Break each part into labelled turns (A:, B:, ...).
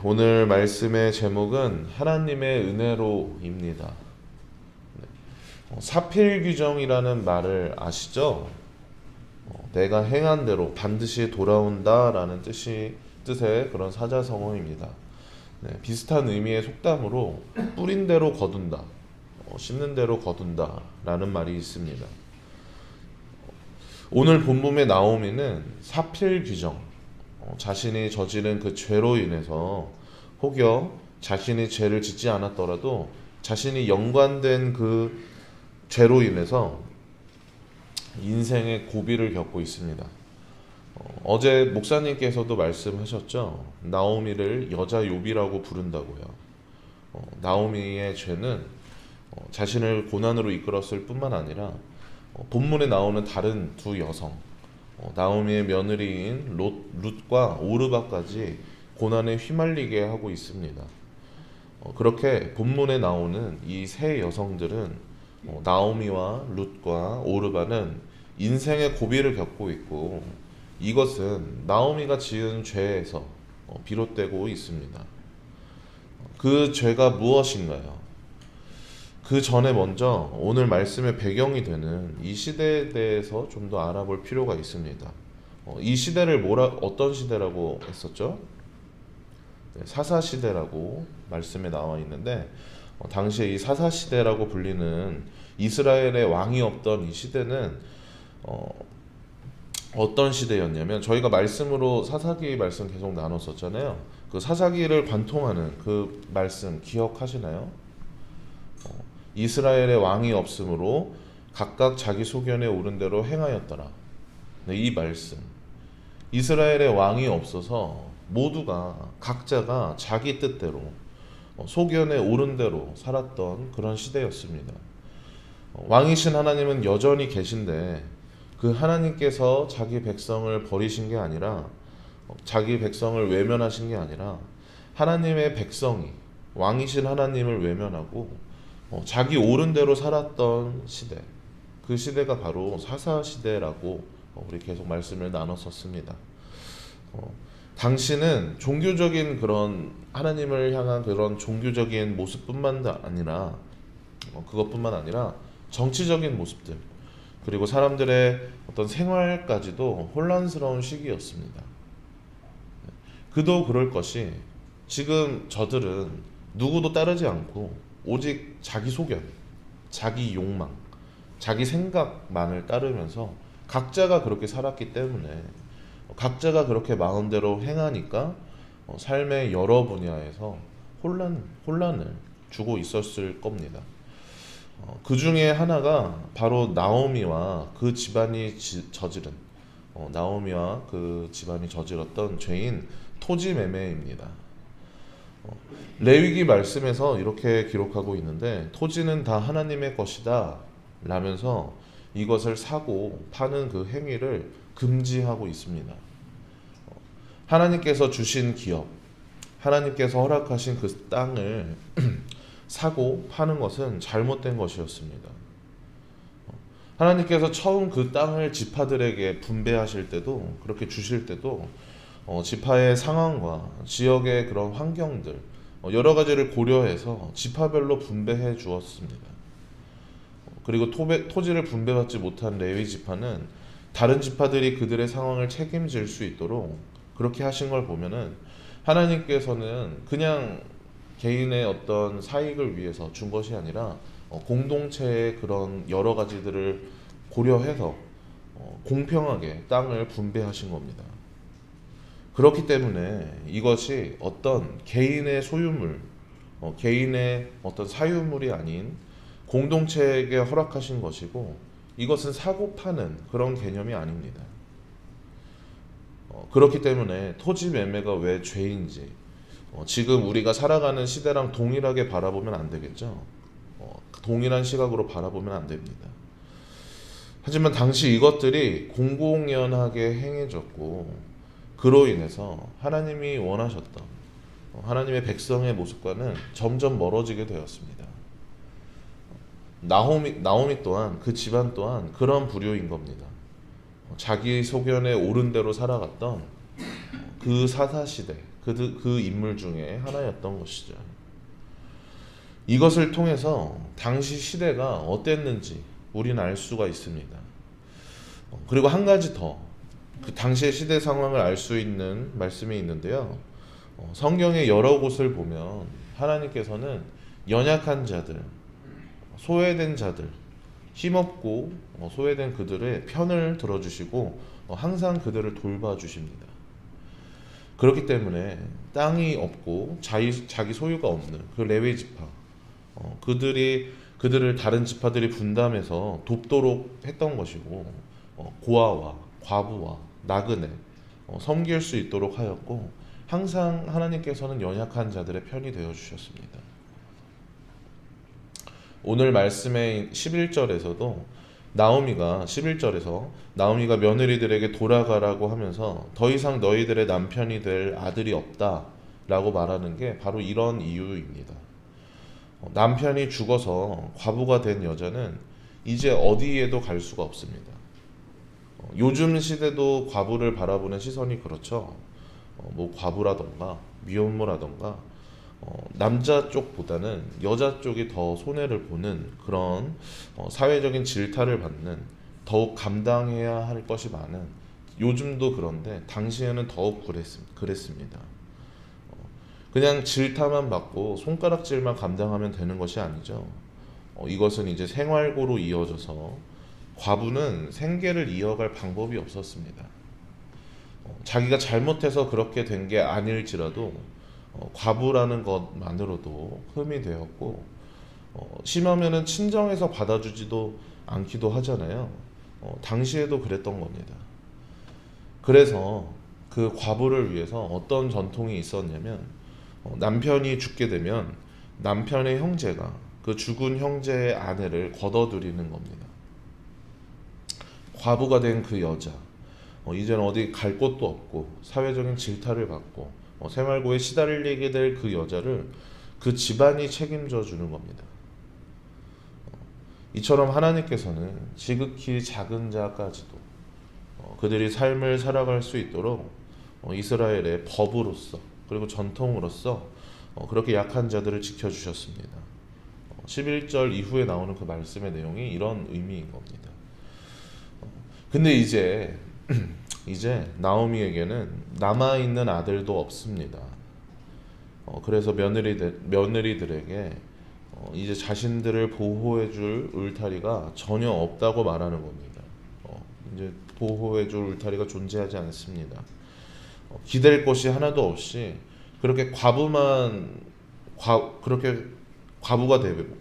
A: 오늘 말씀의 제목은 하나님의 은혜로입니다. 사필규정이라는 말을 아시죠? 내가 행한 대로 반드시 돌아온다라는 뜻의 그런 사자성어입니다. 비슷한 의미의 속담으로 뿌린 대로 거둔다, 심는 대로 거둔다라는 말이 있습니다. 오늘 본문의 나오미는 사필규정, 자신이 저지른 그 죄로 인해서 혹여 자신이 죄를 짓지 않았더라도 자신이 연관된 그 죄로 인해서 인생의 고비를 겪고 있습니다. 어제 목사님께서도 말씀하셨죠. 나오미를 여자 욥이라고 부른다고요. 나오미의 죄는 자신을 고난으로 이끌었을 뿐만 아니라 본문에 나오는 다른 두 여성, 나오미의 며느리인 룻과 오르바까지 고난에 휘말리게 하고 있습니다. 그렇게 본문에 나오는 이 세 여성들은 나오미와 룻과 오르바는 인생의 고비를 겪고 있고, 이것은 나오미가 지은 죄에서 비롯되고 있습니다. 그 죄가 무엇인가요? 그 전에 먼저 오늘 말씀의 배경이 되는 이 시대에 대해서 좀 더 알아볼 필요가 있습니다. 이 시대를 어떤 시대라고 했었죠? 사사시대라고 말씀에 나와 있는데, 당시에 이 사사시대라고 불리는 이스라엘의 왕이 없던 이 시대는 어떤 시대였냐면, 저희가 말씀으로 사사기 말씀 계속 나눴었잖아요. 그 사사기를 관통하는 그 말씀 기억하시나요? 이스라엘의 왕이 없으므로 각각 자기 소견에 오른 대로 행하였더라. 이 말씀, 이스라엘의 왕이 없어서 모두가 각자가 자기 뜻대로 소견에 오른 대로 살았던 그런 시대였습니다. 왕이신 하나님은 여전히 계신데, 그 하나님께서 자기 백성을 버리신 게 아니라, 자기 백성을 외면하신 게 아니라, 하나님의 백성이 왕이신 하나님을 외면하고 자기 옳은 대로 살았던 시대, 그 시대가 바로 사사시대라고 우리 계속 말씀을 나눴었습니다. 당시는 종교적인 그런 하나님을 향한 그런 종교적인 모습뿐만 아니라 그것뿐만 아니라 정치적인 모습들, 그리고 사람들의 어떤 생활까지도 혼란스러운 시기였습니다. 그도 그럴 것이, 지금 저들은 누구도 따르지 않고 오직 자기 소견, 자기 욕망, 자기 생각만을 따르면서 각자가 그렇게 살았기 때문에, 각자가 그렇게 마음대로 행하니까 삶의 여러 분야에서 혼란을 주고 있었을 겁니다. 그 중에 하나가 바로 나오미와 그 집안이 저질렀던 죄인 토지 매매입니다. 레위기 말씀에서 이렇게 기록하고 있는데, 토지는 다 하나님의 것이다 라면서 이것을 사고 파는 그 행위를 금지하고 있습니다. 하나님께서 주신 기업, 하나님께서 허락하신 그 땅을 사고 파는 것은 잘못된 것이었습니다. 하나님께서 처음 그 땅을 지파들에게 분배하실 때도, 그렇게 주실 때도 지파의 상황과 지역의 그런 환경들, 여러 가지를 고려해서 지파별로 분배해 주었습니다. 그리고 토지를 분배받지 못한 레위 지파는 다른 지파들이 그들의 상황을 책임질 수 있도록 그렇게 하신 걸 보면은, 하나님께서는 그냥 개인의 어떤 사익을 위해서 준 것이 아니라 공동체의 그런 여러 가지들을 고려해서 공평하게 땅을 분배하신 겁니다. 그렇기 때문에 이것이 어떤 개인의 소유물, 개인의 어떤 사유물이 아닌 공동체에게 허락하신 것이고, 이것은 사고 파는 그런 개념이 아닙니다. 그렇기 때문에 토지 매매가 왜 죄인지 지금 우리가 살아가는 시대랑 동일하게 바라보면 안 되겠죠. 동일한 시각으로 바라보면 안 됩니다. 하지만 당시 이것들이 공공연하게 행해졌고, 그로 인해서 하나님이 원하셨던 하나님의 백성의 모습과는 점점 멀어지게 되었습니다. 나오미 또한, 그 집안 또한 그런 부류인 겁니다. 자기 소견에 옳은 대로 살아갔던 그 사사시대, 그 그 인물 중에 하나였던 것이죠. 이것을 통해서 당시 시대가 어땠는지 우리는 알 수가 있습니다. 그리고 한 가지 더, 그 당시의 시대 상황을 알 수 있는 말씀이 있는데요. 성경의 여러 곳을 보면 하나님께서는 연약한 자들, 소외된 자들, 힘없고 소외된 그들의 편을 들어주시고 항상 그들을 돌봐주십니다. 그렇기 때문에 땅이 없고 자기 소유가 없는 그 레위 지파, 그들을 다른 지파들이 분담해서 돕도록 했던 것이고, 고아와 과부와 나그네 섬길 수 있도록 하였고, 항상 하나님께서는 연약한 자들의 편이 되어 주셨습니다. 오늘 말씀의 11절에서도 나오미가 11절에서 나오미가 며느리들에게 돌아가라고 하면서 더 이상 너희들의 남편이 될 아들이 없다라고 말하는 게 바로 이런 이유입니다. 남편이 죽어서 과부가 된 여자는 이제 어디에도 갈 수가 없습니다. 요즘 시대도 과부를 바라보는 시선이 그렇죠. 뭐 과부라던가 미혼모라던가 남자 쪽보다는 여자 쪽이 더 손해를 보는 그런 사회적인 질타를 받는, 더욱 감당해야 할 것이 많은, 요즘도 그런데 당시에는 더욱 그랬습니다. 그냥 질타만 받고 손가락질만 감당하면 되는 것이 아니죠. 이것은 이제 생활고로 이어져서 과부는 생계를 이어갈 방법이 없었습니다. 자기가 잘못해서 그렇게 된 게 아닐지라도 과부라는 것만으로도 흠이 되었고, 심하면은 친정에서 받아주지도 않기도 하잖아요. 당시에도 그랬던 겁니다. 그래서 그 과부를 위해서 어떤 전통이 있었냐면, 남편이 죽게 되면 남편의 형제가 그 죽은 형제의 아내를 거둬들이는 겁니다. 과부가 된 그 여자, 이제는 어디 갈 곳도 없고 사회적인 질타를 받고 생활고에 시달리게 될 그 여자를 그 집안이 책임져 주는 겁니다. 이처럼 하나님께서는 지극히 작은 자까지도 그들이 삶을 살아갈 수 있도록 이스라엘의 법으로서 그리고 전통으로서 그렇게 약한 자들을 지켜주셨습니다. 11절 이후에 나오는 그 말씀의 내용이 이런 의미인 겁니다. 근데 이제 나오미에게는 남아있는 아들도 없습니다. 그래서 며느리들에게 이제 자신들을 보호해줄 울타리가 전혀 없다고 말하는 겁니다. 이제 보호해줄 울타리가 존재하지 않습니다. 기댈 곳이 하나도 없이 그렇게 그렇게 과부가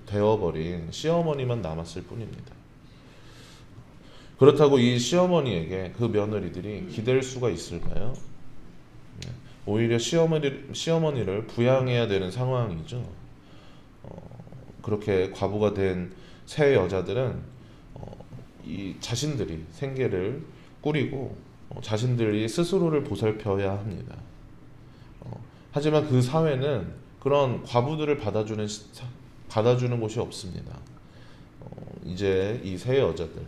A: 되어버린 시어머니만 남았을 뿐입니다. 그렇다고 이 시어머니에게 그 며느리들이 기댈 수가 있을까요? 오히려 시어머니를 부양해야 되는 상황이죠. 그렇게 과부가 된 새 여자들은 이 자신들이 생계를 꾸리고 자신들이 스스로를 보살펴야 합니다. 하지만 그 사회는 그런 과부들을 받아주는 곳이 없습니다. 이제 이 세 여자들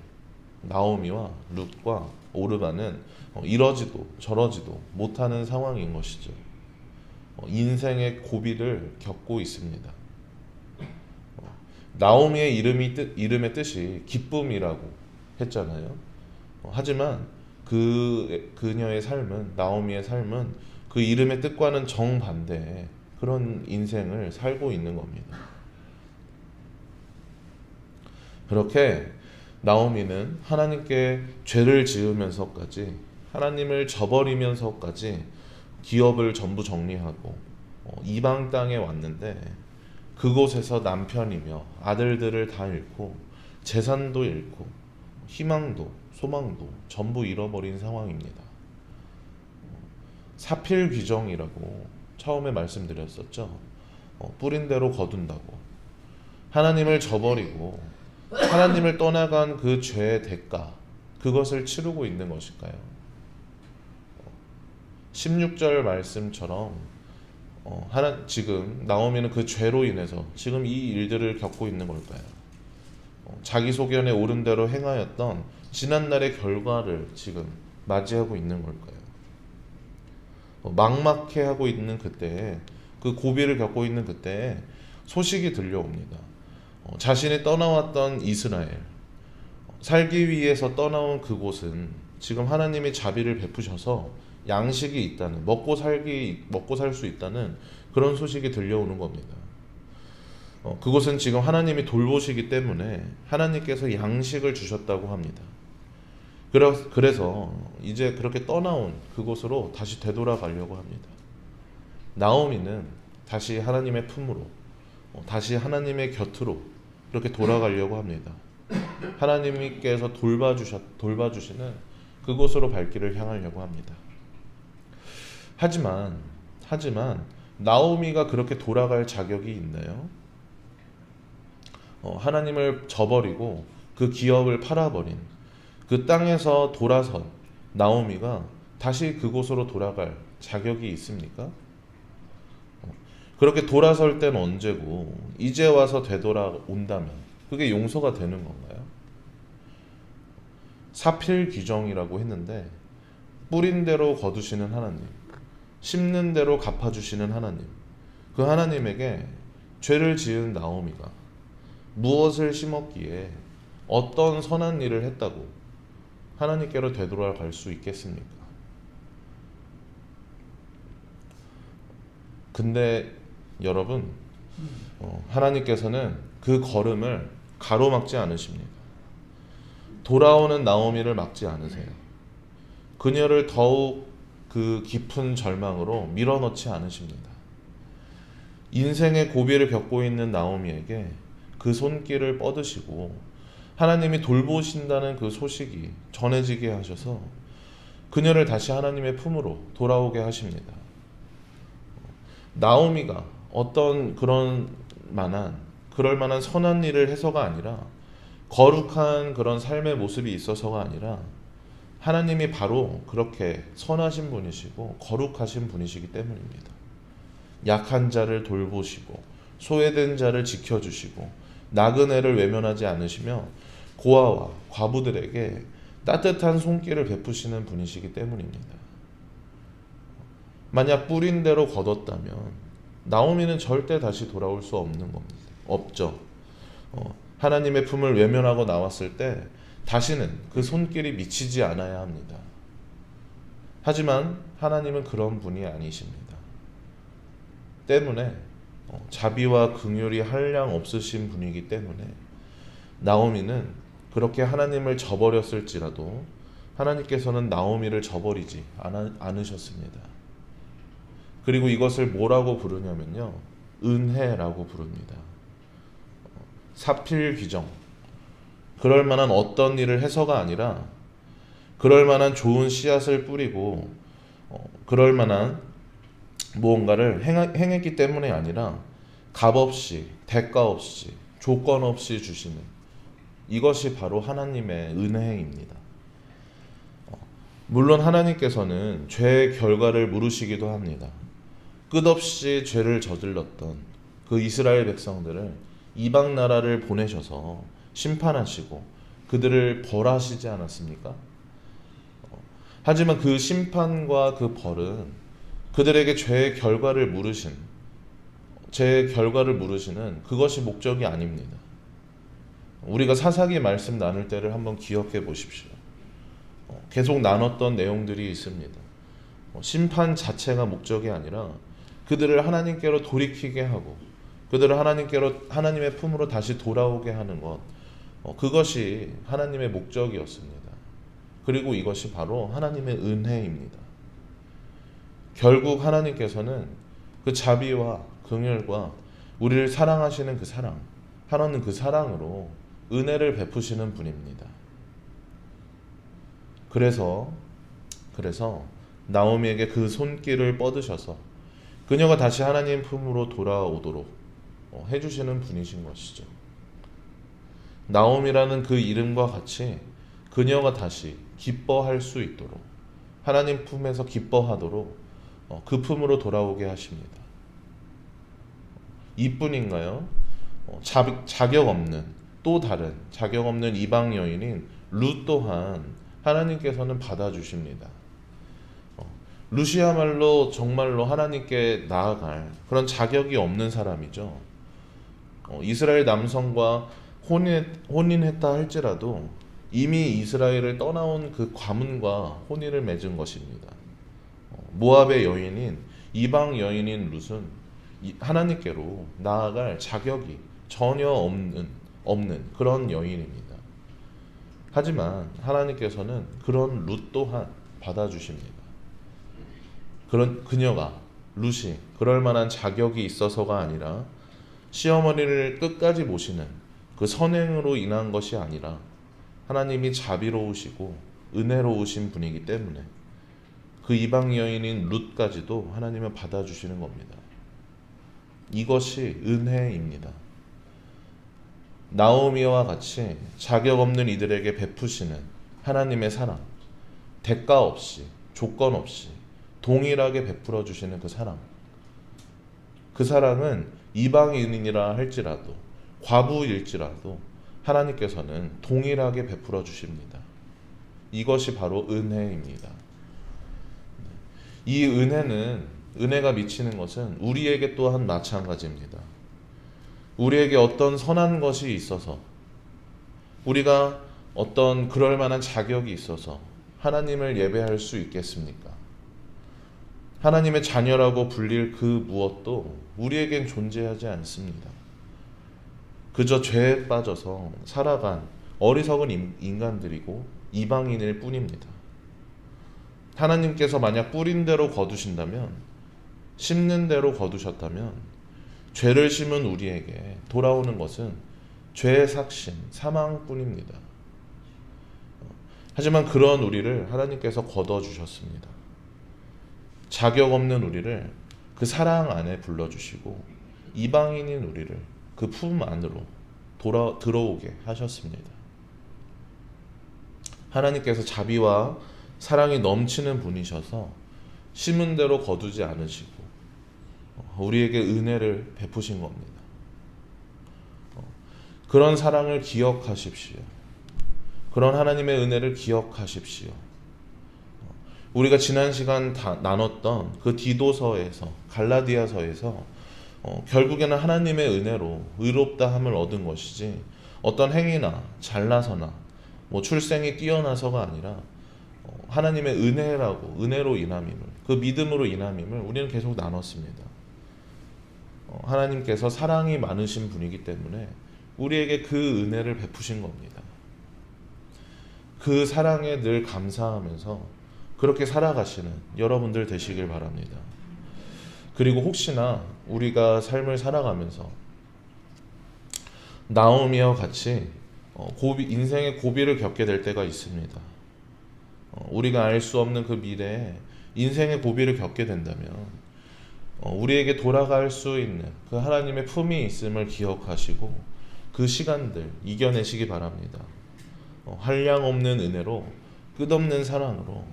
A: 나오미와 룻과 오르바는 이러지도 저러지도 못하는 상황인 것이죠. 인생의 고비를 겪고 있습니다. 나오미의 이름의 뜻이 기쁨이라고 했잖아요. 하지만 그녀의 삶은, 나오미의 삶은 그 이름의 뜻과는 정반대의 그런 인생을 살고 있는 겁니다. 그렇게 나오미는 하나님께 죄를 지으면서까지, 하나님을 저버리면서까지 기업을 전부 정리하고 이방 땅에 왔는데, 그곳에서 남편이며 아들들을 다 잃고 재산도 잃고 희망도 소망도 전부 잃어버린 상황입니다. 사필귀정이라고 처음에 말씀드렸었죠. 뿌린 대로 거둔다고. 하나님을 저버리고 하나님을 떠나간 그 죄의 대가, 그것을 치르고 있는 것일까요? 16절 말씀처럼 지금 나오미는 그 죄로 인해서 지금 이 일들을 겪고 있는 걸까요? 자기 소견에 옳은 대로 행하였던 지난날의 결과를 지금 맞이하고 있는 걸까요? 막막해하고 있는 그때에, 그 고비를 겪고 있는 그때에 소식이 들려옵니다. 자신이 떠나왔던 이스라엘, 살기 위해서 떠나온 그곳은 지금 하나님이 자비를 베푸셔서 양식이 있다는, 먹고 살 수 있다는 그런 소식이 들려오는 겁니다. 그곳은 지금 하나님이 돌보시기 때문에 하나님께서 양식을 주셨다고 합니다. 그래서 이제 그렇게 떠나온 그곳으로 다시 되돌아가려고 합니다. 나오미는 다시 하나님의 품으로, 다시 하나님의 곁으로 그렇게 돌아가려고 합니다. 하나님께서 돌봐주시는 그곳으로 발길을 향하려고 합니다. 하지만 나오미가 그렇게 돌아갈 자격이 있나요? 하나님을 저버리고 그 기업을 팔아버린, 그 땅에서 돌아선 나오미가 다시 그곳으로 돌아갈 자격이 있습니까? 그렇게 돌아설 때는 언제고 이제 와서 되돌아온다면 그게 용서가 되는 건가요? 사필귀정이라고 했는데, 뿌린 대로 거두시는 하나님, 심는 대로 갚아주시는 하나님, 그 하나님에게 죄를 지은 나오미가 무엇을 심었기에 어떤 선한 일을 했다고 하나님께로 되돌아갈 수 있겠습니까? 근데 여러분, 하나님께서는 그 걸음을 가로막지 않으십니다. 돌아오는 나오미를 막지 않으세요. 그녀를 더욱 그 깊은 절망으로 밀어넣지 않으십니다. 인생의 고비를 겪고 있는 나오미에게 그 손길을 뻗으시고 하나님이 돌보신다는 그 소식이 전해지게 하셔서 그녀를 다시 하나님의 품으로 돌아오게 하십니다. 나오미가 어떤 그럴 만한 선한 일을 해서가 아니라, 거룩한 그런 삶의 모습이 있어서가 아니라, 하나님이 바로 그렇게 선하신 분이시고 거룩하신 분이시기 때문입니다. 약한 자를 돌보시고 소외된 자를 지켜주시고 나그네를 외면하지 않으시며 고아와 과부들에게 따뜻한 손길을 베푸시는 분이시기 때문입니다. 만약 뿌린 대로 거뒀다면 나오미는 절대 다시 돌아올 수 없는 겁니다. 없죠. 하나님의 품을 외면하고 나왔을 때 다시는 그 손길이 미치지 않아야 합니다. 하지만 하나님은 그런 분이 아니십니다. 때문에 자비와 긍휼이 한량 없으신 분이기 때문에 나오미는 그렇게 하나님을 저버렸을지라도 하나님께서는 나오미를 저버리지 않으셨습니다. 그리고 이것을 뭐라고 부르냐면요, 은혜라고 부릅니다. 사필귀정, 그럴 만한 어떤 일을 해서가 아니라 그럴 만한 좋은 씨앗을 뿌리고 그럴 만한 무언가를 행했기 때문에 아니라 값없이, 대가 없이, 조건 없이 주시는, 이것이 바로 하나님의 은혜입니다. 물론 하나님께서는 죄의 결과를 물으시기도 합니다. 끝없이 죄를 저질렀던 그 이스라엘 백성들을 이방 나라를 보내셔서 심판하시고 그들을 벌하시지 않았습니까? 하지만 그 심판과 그 벌은 그들에게 죄의 결과를 물으시는 그것이 목적이 아닙니다. 우리가 사사기 말씀 나눌 때를 한번 기억해 보십시오. 계속 나눴던 내용들이 있습니다. 심판 자체가 목적이 아니라 그들을 하나님께로 돌이키게 하고 그들을 하나님의 품으로 다시 돌아오게 하는 것, 그것이 하나님의 목적이었습니다. 그리고 이것이 바로 하나님의 은혜입니다. 결국 하나님께서는 그 자비와 긍휼과 우리를 사랑하시는 그 사랑, 하나님 그 사랑으로 은혜를 베푸시는 분입니다. 그래서 나오미에게 그 손길을 뻗으셔서 그녀가 다시 하나님 품으로 돌아오도록 해주시는 분이신 것이죠. 나오미라는 그 이름과 같이 그녀가 다시 기뻐할 수 있도록, 하나님 품에서 기뻐하도록 그 품으로 돌아오게 하십니다. 이뿐인가요? 자격 없는, 또 다른 자격 없는 이방 여인인 룻 또한 하나님께서는 받아주십니다. 루시야말로 정말로 하나님께 나아갈 그런 자격이 없는 사람이죠. 이스라엘 남성과 혼인했다 할지라도 이미 이스라엘을 떠나온 그 가문과 혼인을 맺은 것입니다. 모압의 여인인 이방 여인인 룻은 하나님께로 나아갈 자격이 전혀 없는 그런 여인입니다. 하지만 하나님께서는 그런 룻 또한 받아주십니다. 그런 그녀가 룻이 그럴 만한 자격이 있어서가 아니라 시어머니를 끝까지 모시는 그 선행으로 인한 것이 아니라 하나님이 자비로우시고 은혜로우신 분이기 때문에 그 이방 여인인 룻까지도 하나님은 받아주시는 겁니다. 이것이 은혜입니다. 나오미와 같이 자격 없는 이들에게 베푸시는 하나님의 사랑, 대가 없이 조건 없이 동일하게 베풀어 주시는 그 사랑, 그 사랑은 이방인이라 할지라도 과부일지라도 하나님께서는 동일하게 베풀어 주십니다. 이것이 바로 은혜입니다. 이 은혜가 미치는 것은 우리에게 또한 마찬가지입니다. 우리에게 어떤 선한 것이 있어서 우리가 어떤 그럴 만한 자격이 있어서 하나님을 예배할 수 있겠습니까? 하나님의 자녀라고 불릴 그 무엇도 우리에겐 존재하지 않습니다. 그저 죄에 빠져서 살아간 어리석은 인간들이고 이방인일 뿐입니다. 하나님께서 만약 뿌린 대로 거두신다면, 심는 대로 거두셨다면 죄를 심은 우리에게 돌아오는 것은 죄의 삭심, 사망뿐입니다. 하지만 그런 우리를 하나님께서 거둬주셨습니다. 자격 없는 우리를 그 사랑 안에 불러주시고 이방인인 우리를 그 품 안으로 들어오게 하셨습니다. 하나님께서 자비와 사랑이 넘치는 분이셔서 심은 대로 거두지 않으시고 우리에게 은혜를 베푸신 겁니다. 그런 사랑을 기억하십시오. 그런 하나님의 은혜를 기억하십시오. 우리가 지난 시간 다 나눴던 그 디도서에서, 갈라디아서에서 결국에는 하나님의 은혜로 의롭다함을 얻은 것이지 어떤 행위나 잘나서나 출생이 뛰어나서가 아니라 하나님의 은혜로 인함임을, 그 믿음으로 인함임을 우리는 계속 나눴습니다. 하나님께서 사랑이 많으신 분이기 때문에 우리에게 그 은혜를 베푸신 겁니다. 그 사랑에 늘 감사하면서 그렇게 살아가시는 여러분들 되시길 바랍니다. 그리고 혹시나 우리가 삶을 살아가면서 나오미와 같이 인생의 고비를 겪게 될 때가 있습니다. 우리가 알 수 없는 그 미래에 인생의 고비를 겪게 된다면 우리에게 돌아갈 수 있는 그 하나님의 품이 있음을 기억하시고 그 시간들 이겨내시기 바랍니다. 한량없는 은혜로 끝없는 사랑으로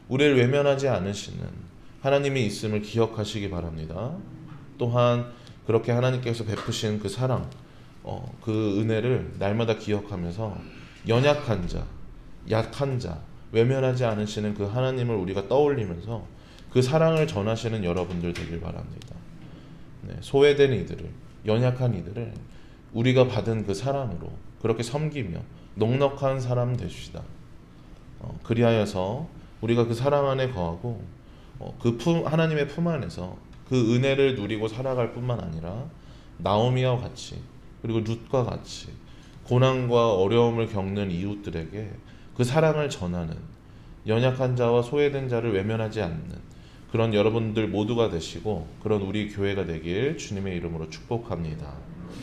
A: 우리를 외면하지 않으시는 하나님이 있음을 기억하시기 바랍니다. 또한 그렇게 하나님께서 베푸신 그 사랑, 그 은혜를 날마다 기억하면서 연약한 자, 약한 자, 외면하지 않으시는 그 하나님을 우리가 떠올리면서 그 사랑을 전하시는 여러분들 되길 바랍니다. 소외된 이들을, 연약한 이들을 우리가 받은 그 사랑으로 그렇게 섬기며 넉넉한 사람 되시다. 그리하여서 우리가 그 사랑 안에 거하고 하나님의 품 안에서 그 은혜를 누리고 살아갈 뿐만 아니라 나오미와 같이 그리고 룻과 같이 고난과 어려움을 겪는 이웃들에게 그 사랑을 전하는 연약한 자와 소외된 자를 외면하지 않는 그런 여러분들 모두가 되시고 그런 우리 교회가 되길 주님의 이름으로 축복합니다.